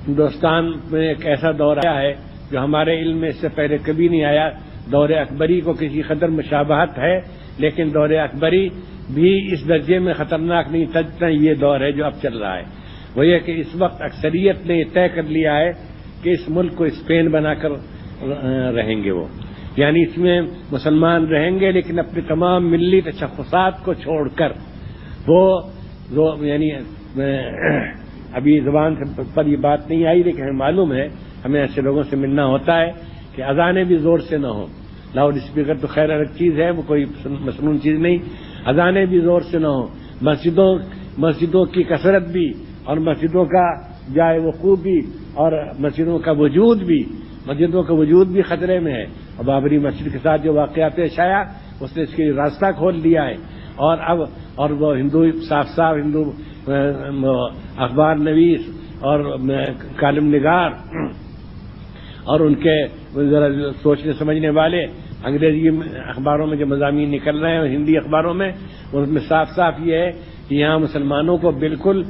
ہندوستان میں ایک ایسا دور آیا ہے جو ہمارے علم میں اس سے پہلے کبھی نہیں آیا. دور اکبری کو کسی قدر مشابہت ہے، لیکن دور اکبری بھی اس درجے میں خطرناک نہیں تھا جتنا یہ دور ہے جو اب چل رہا ہے. وہ یہ کہ اس وقت اکثریت نے یہ طے کر لیا ہے کہ اس ملک کو اسپین بنا کر رہیں گے وہ، یعنی اس میں مسلمان رہیں گے لیکن اپنے تمام ملی تشخصات کو چھوڑ کر. وہ یعنی ابھی زبان پر یہ بات نہیں آئی لیکن ہمیں معلوم ہے، ہمیں ایسے لوگوں سے ملنا ہوتا ہے کہ اذانیں بھی زور سے نہ ہوں. لاؤڈ اسپیکر تو خیر الگ چیز ہے، وہ کوئی مصنون چیز نہیں. اذانیں بھی زور سے نہ ہوں، مسجدوں کی کثرت بھی اور مسجدوں کا جائے وقوع بھی اور مسجدوں کا وجود بھی خطرے میں ہے. اور بابری مسجد کے ساتھ جو واقعات پیش آیا اس نے اس کے لیے راستہ کھول دیا ہے. اور وہ ہندو صاف ہندو اخبار نویس اور کالم نگار اور ان کے ذرا سوچنے سمجھنے والے انگریزی اخباروں میں جو مضامین نکل رہے ہیں اور ہندی اخباروں میں، ان میں صاف یہ ہے کہ یہاں مسلمانوں کو بالکل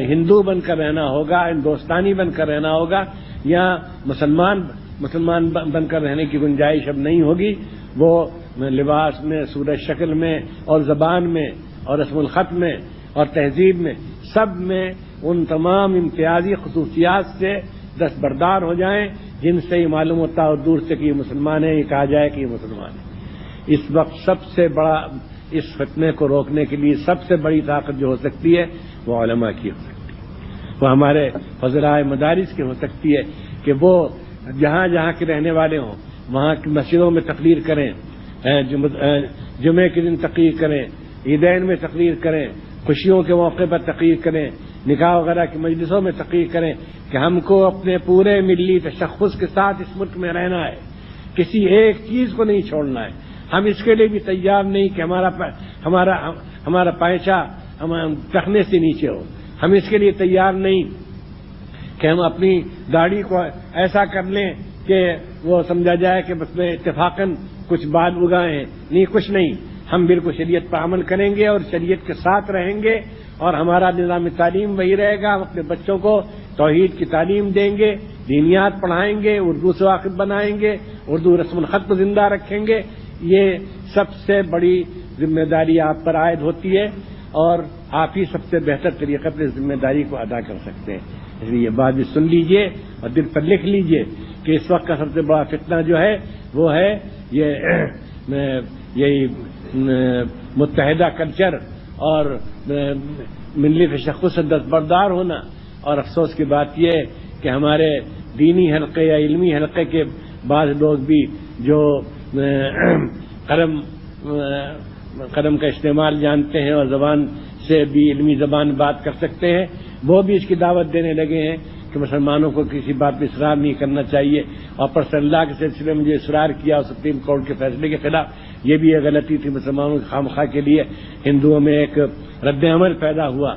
ہندو بن کر رہنا ہوگا، ہندوستانی بن کر رہنا ہوگا. یہاں مسلمان بن کر رہنے کی گنجائش اب نہیں ہوگی. وہ لباس میں، صورت شکل میں اور زبان میں اور رسم الخط میں اور تہذیب میں، سب میں ان تمام امتیازی خصوصیات سے دستبردار ہو جائیں جن سے یہ معلوم ہوتا ہے اور دور سے کہ یہ مسلمان ہے، یہ کہا جائے کہ یہ مسلمان ہے. اس وقت سب سے بڑا اس فتنے کو روکنے کے لیے سب سے بڑی طاقت جو ہو سکتی ہے وہ علماء کی ہو سکتی ہے، وہ ہمارے فضلائے مدارس کی ہو سکتی ہے کہ وہ جہاں جہاں کے رہنے والے ہوں وہاں کی مسجدوں میں تقریر کریں، جمعے کے دن تقریر کریں، عیدین میں تقریر کریں، خوشیوں کے موقع پر تقریر کریں، نکاح وغیرہ کی مجلسوں میں تقریر کریں کہ ہم کو اپنے پورے ملی تشخص کے ساتھ اس ملک میں رہنا ہے، کسی ایک چیز کو نہیں چھوڑنا ہے. ہم اس کے لیے بھی تیار نہیں کہ ہمارا پیچا ٹخنے سے نیچے ہو. ہم اس کے لیے تیار نہیں کہ ہم اپنی داڑھی کو ایسا کر لیں کہ وہ سمجھا جائے کہ بس میں اتفاقاً کچھ بال اگائے ہیں. نہیں، کچھ نہیں. ہم بالکل شریعت پر عمل کریں گے اور شریعت کے ساتھ رہیں گے اور ہمارا نظام تعلیم وہی رہے گا. ہم اپنے بچوں کو توحید کی تعلیم دیں گے، دینیات پڑھائیں گے، اردو سے واقف بنائیں گے، اردو رسم الخط کو زندہ رکھیں گے. یہ سب سے بڑی ذمہ داری آپ پر عائد ہوتی ہے اور آپ ہی سب سے بہتر طریقے پر ذمہ داری کو ادا کر سکتے ہیں. اس لیے یہ بات بھی سن لیجئے اور دل پر لکھ لیجئے کہ اس وقت کا سب سے بڑا فتنہ جو ہے وہ ہے یہی متحدہ کلچر اور ملی تشخص سے دستبردار ہونا. اور افسوس کی بات یہ ہے کہ ہمارے دینی حلقے یا علمی حلقے کے بعض لوگ بھی جو قلم کا استعمال جانتے ہیں اور زبان سے بھی علمی زبان بات کر سکتے ہیں، وہ بھی اس کی دعوت دینے لگے ہیں کہ مسلمانوں کو کسی بات پہ اصرار نہیں کرنا چاہیے. اور پرسنل اللہ کے سلسلے میں جو اصرار کیا سپریم کورٹ کے فیصلے کے خلاف، یہ بھی ایک غلطی تھی. مسلمانوں کی خامخواہ کے لیے ہندوؤں میں ایک رد عمل پیدا ہوا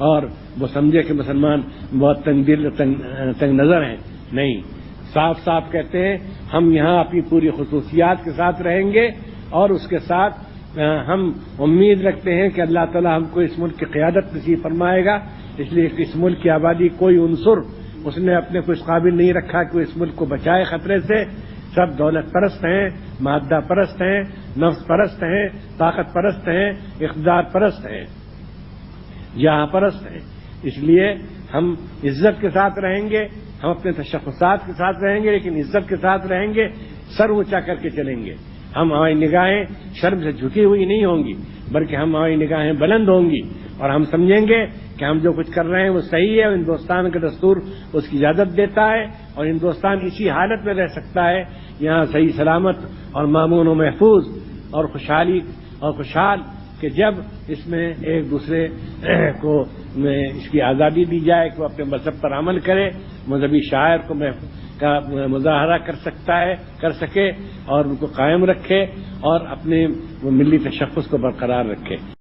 اور وہ سمجھے کہ مسلمان بہت تنگ دل تنگ نظر ہیں. نہیں، صاف کہتے ہیں ہم یہاں اپنی پوری خصوصیات کے ساتھ رہیں گے اور اس کے ساتھ ہم امید رکھتے ہیں کہ اللہ تعالی ہم کو اس ملک کی قیادت نصیب فرمائے گا. اس لیے کہ اس ملک کی آبادی کوئی عنصر اس نے اپنے کو اس قابل نہیں رکھا کہ وہ اس ملک کو بچائے خطرے سے. سب دولت پرست ہیں، مادہ پرست ہیں، نفس پرست ہیں، طاقت پرست ہیں، اقتدار پرست ہیں، جہاں پرست ہیں. اس لیے ہم عزت کے ساتھ رہیں گے، ہم اپنے تشخصات کے ساتھ رہیں گے لیکن عزت کے ساتھ رہیں گے، سر اونچا کر کے چلیں گے. ہماری نگاہیں شرم سے جھکی ہوئی نہیں ہوں گی بلکہ ہماری نگاہیں بلند ہوں گی اور ہم سمجھیں گے کہ ہم جو کچھ کر رہے ہیں وہ صحیح ہے اور ہندوستان کا دستور اس کی اجازت دیتا ہے اور ہندوستان اسی حالت میں رہ سکتا ہے یہاں صحیح سلامت اور مامون و محفوظ اور خوشحال کہ جب اس میں ایک دوسرے کو اس کی آزادی دی جائے کہ وہ اپنے مذہب پر عمل کرے، مذہبی شاعر کا مظاہرہ کر سکے اور ان کو قائم رکھے اور اپنے ملی تشخص کو برقرار رکھے.